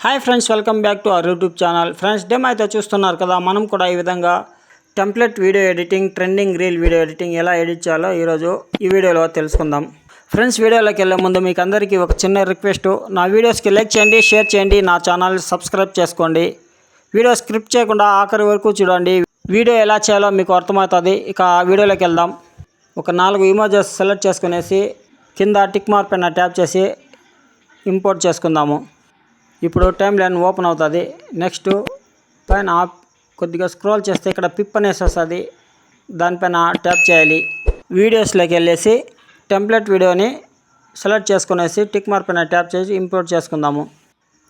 Hi friends, welcome back to our YouTube channel. Friends, demo అయితే చూస్తున్నారు కదా. మనం కూడా ఈ విధంగా template video editing, trending reel video editing ఎలా ఎడిట్ చేయాలో ఈరోజు ఈ వీడియోలో తెలుసుకుందాం. ఫ్రెండ్స్, వీడియోలోకి వెళ్ళే ముందు మీకు అందరికీ ఒక చిన్న రిక్వెస్ట్. నా వీడియోస్కి లైక్ చేయండి, షేర్ చేయండి, నా ఛానల్ సబ్స్క్రైబ్ చేసుకోండి. వీడియో స్క్రిప్ట్ చేయకుండా ఆఖరి వరకు చూడండి. వీడియో ఎలా చేయాలో మీకు అర్థమవుతుంది. ఇక వీడియోలోకి వెళ్దాం. ఒక 4 ఇమేజెస్ సెలెక్ట్ చేసుకునేసి కింద టిక్ మార్క్ పైన ట్యాప్ చేసి ఇంపోర్ట్ చేసుకుందాము. ఇప్పుడు టైం లైన్ ఓపెన్ అవుతుంది. నెక్స్ట్ పైన కొద్దిగా స్క్రోల్ చేస్తే ఇక్కడ పిప్ అనేసి వస్తుంది. దానిపైన ట్యాప్ చేయాలి. వీడియోస్లోకి వెళ్ళేసి టెంప్లెట్ వీడియోని సెలెక్ట్ చేసుకునేసి టిక్ మార్క్ పైన ట్యాప్ చేసి ఇంపోర్ట్ చేసుకుందాము.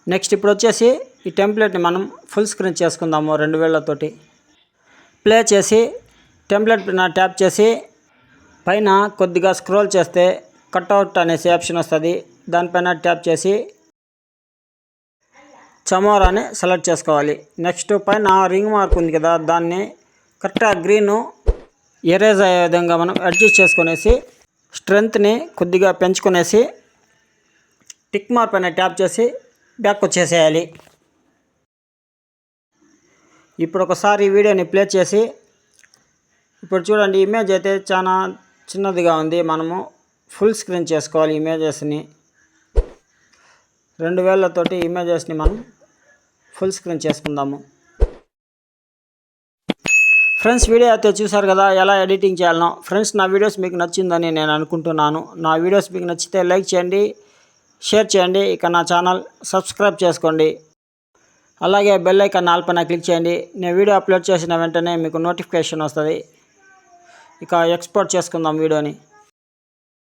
నెక్స్ట్ ఇప్పుడు వచ్చేసి ఈ టెంప్లెట్ని మనం ఫుల్ స్క్రీన్ చేసుకుందాము 2000 ప్లే చేసి టెంప్లెట్ పైన ట్యాప్ చేసి పైన కొద్దిగా స్క్రోల్ చేస్తే కట్అవుట్ అనేసి ఆప్షన్ వస్తుంది. దానిపైన ట్యాప్ చేసి చమోరాని సెలెక్ట్ చేసుకోవాలి. నెక్స్ట్ పైన రింగ్ మార్క్ ఉంది కదా, దాన్ని కరెక్ట్గా గ్రీను ఎరేజ్ అయ్యే విధంగా మనం అడ్జస్ట్ చేసుకునేసి స్ట్రెంత్ని కొద్దిగా పెంచుకునేసి టిక్ మార్క్ పైన ట్యాప్ చేసి బ్యాక్ వచ్చేసేయాలి. ఇప్పుడు ఒకసారి ఈ వీడియోని ప్లే చేసి ఇప్పుడు చూడండి, ఇమేజ్ అయితే చాలా చిన్నదిగా ఉంది. మనము ఫుల్ స్క్రీన్ చేసుకోవాలి. ఇమేజెస్ని 2000 ఇమేజెస్ని మనం ఫుల్ స్క్రీన్ చేసుకుందాము. ఫ్రెండ్స్, వీడియో అయితే చూసారు కదా ఎలా ఎడిటింగ్ చేయాలనో. ఫ్రెండ్స్, నా వీడియోస్ మీకు నచ్చిందని నేను అనుకుంటున్నాను. నా వీడియోస్ మీకు నచ్చితే లైక్ చేయండి, షేర్ చేయండి. ఇక నా ఛానల్ సబ్స్క్రైబ్ చేసుకోండి. అలాగే బెల్ ఐకాన్ ఆల్ పైన క్లిక్ చేయండి. నేను వీడియో అప్లోడ్ చేసిన వెంటనే మీకు నోటిఫికేషన్ వస్తుంది. ఇక ఎక్స్పోర్ట్ చేసుకుందాం వీడియోని.